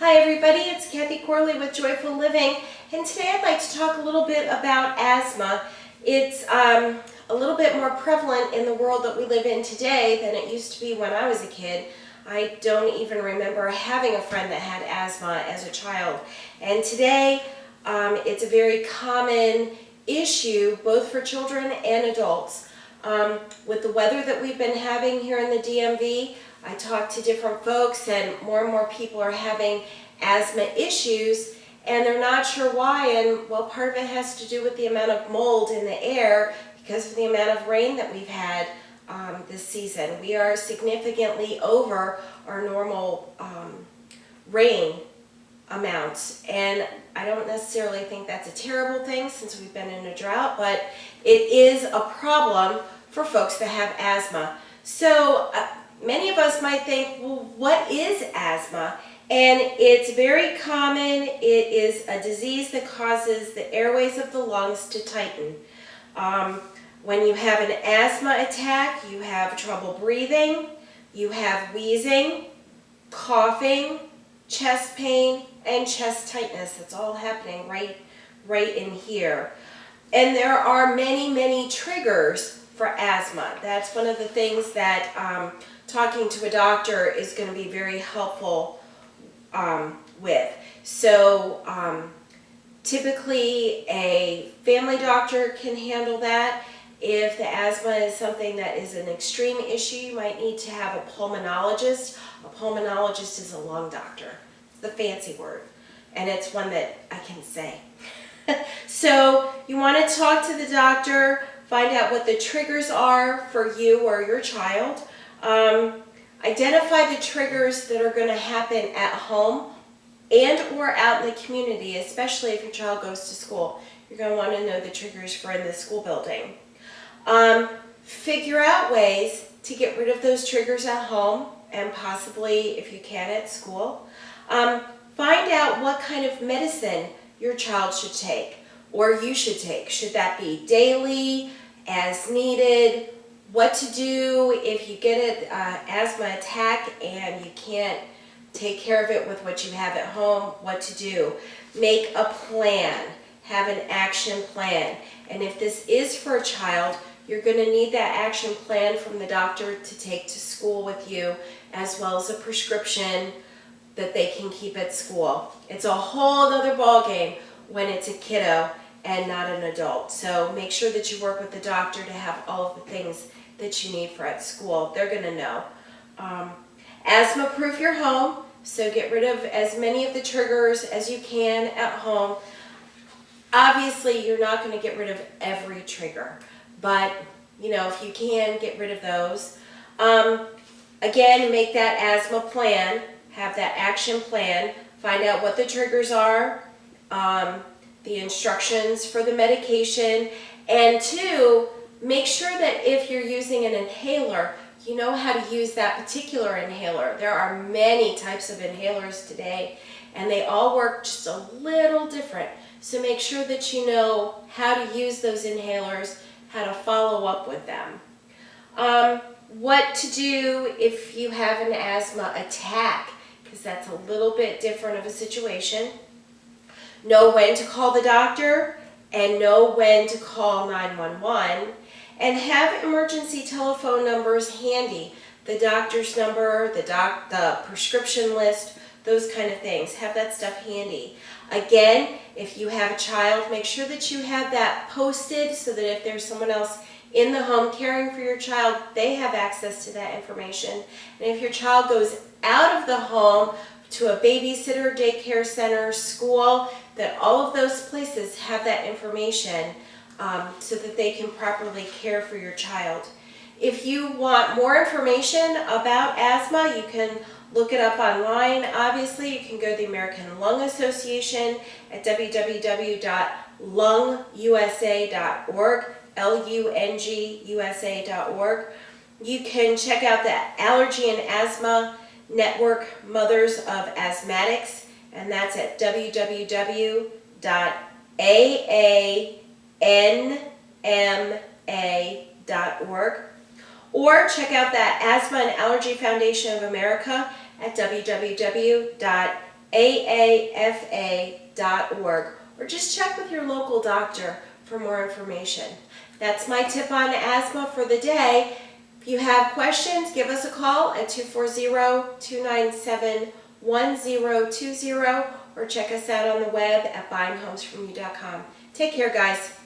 Hi everybody, it's Kathy Corley with Joyful Living, and today I'd like to talk a little bit about asthma. It's a little bit more prevalent in the world that we live in today than it used to be when I was a kid. I don't even remember having a friend that had asthma as a child. And today it's a very common issue both for children and adults. With the weather that we've been having here in the DMV, I talk to different folks and more people are having asthma issues and they're not sure why, and well, part of it has to do with the amount of mold in the air because of the amount of rain that we've had this season. We are significantly over our normal rain amounts, and I don't necessarily think that's a terrible thing since we've been in a drought, but it is a problem for folks that have asthma. So many of us might think, well, what is asthma? And it's very common. It is a disease that causes the airways of the lungs to tighten. When you have an asthma attack, you have trouble breathing, you have wheezing, coughing, chest pain, and chest tightness. It's all happening right in here. And there are many triggers for asthma. That's one of the things that talking to a doctor is going to be very helpful with. So typically a family doctor can handle that. If the asthma is something that is an extreme issue, you might need to have a pulmonologist. A pulmonologist is a lung doctor. It's the fancy word, and it's one that I can say. So you want to talk to the doctor, find out what the triggers are for you or your child. Identify the triggers that are going to happen at home and or out in the community, especially if your child goes to school. You're going to want to know the triggers for in the school building. Figure out ways to get rid of those triggers at home and possibly, if you can, at school. Find out what kind of medicine your child should take or you should take. Should that be daily, as needed? What to do if you get an asthma attack and you can't take care of it with what you have at home? What to do? Make a plan. Have an action plan. And if this is for a child, you're going to need that action plan from the doctor to take to school with you, as well as a prescription that they can keep at school. It's a whole other ballgame when it's a kiddo and not an adult. So make sure that you work with the doctor to have all of the things that you need for at school. They're going to know. Asthma-proof your home, so get rid of as many of the triggers as you can at home. Obviously, you're not going to get rid of every trigger, but if you can, get rid of those. Again, make that asthma plan, have that action plan, find out what the triggers are, the instructions for the medication, and two, make sure that if you're using an inhaler, you know how to use that particular inhaler. There are many types of inhalers today, and they all work just a little different. So make sure that you know how to use those inhalers, how to follow up with them. What to do if you have an asthma attack, because that's a little bit different of a situation. Know when to call the doctor and know when to call 911. And have emergency telephone numbers handy. The doctor's number, the prescription list, those kind of things. Have that stuff handy. Again, if you have a child, make sure that you have that posted so that if there's someone else in the home caring for your child, they have access to that information. And if your child goes out of the home to a babysitter, daycare center, school, that all of those places have that information so that they can properly care for your child. If you want more information about asthma, you can look it up online. Obviously, you can go to the American Lung Association at www.lungusa.org, lungusa.org. You can check out the Allergy and Asthma Network Mothers of Asthmatics, and that's at www.aanma.org. Or check out that Asthma and Allergy Foundation of America at www.aafa.org. aafa.org, or just check with your local doctor for more information. That's my tip on asthma for the day. If you have questions, give us a call at 240-297-1020 or check us out on the web at buyinghomesfromu.com. Take care, guys.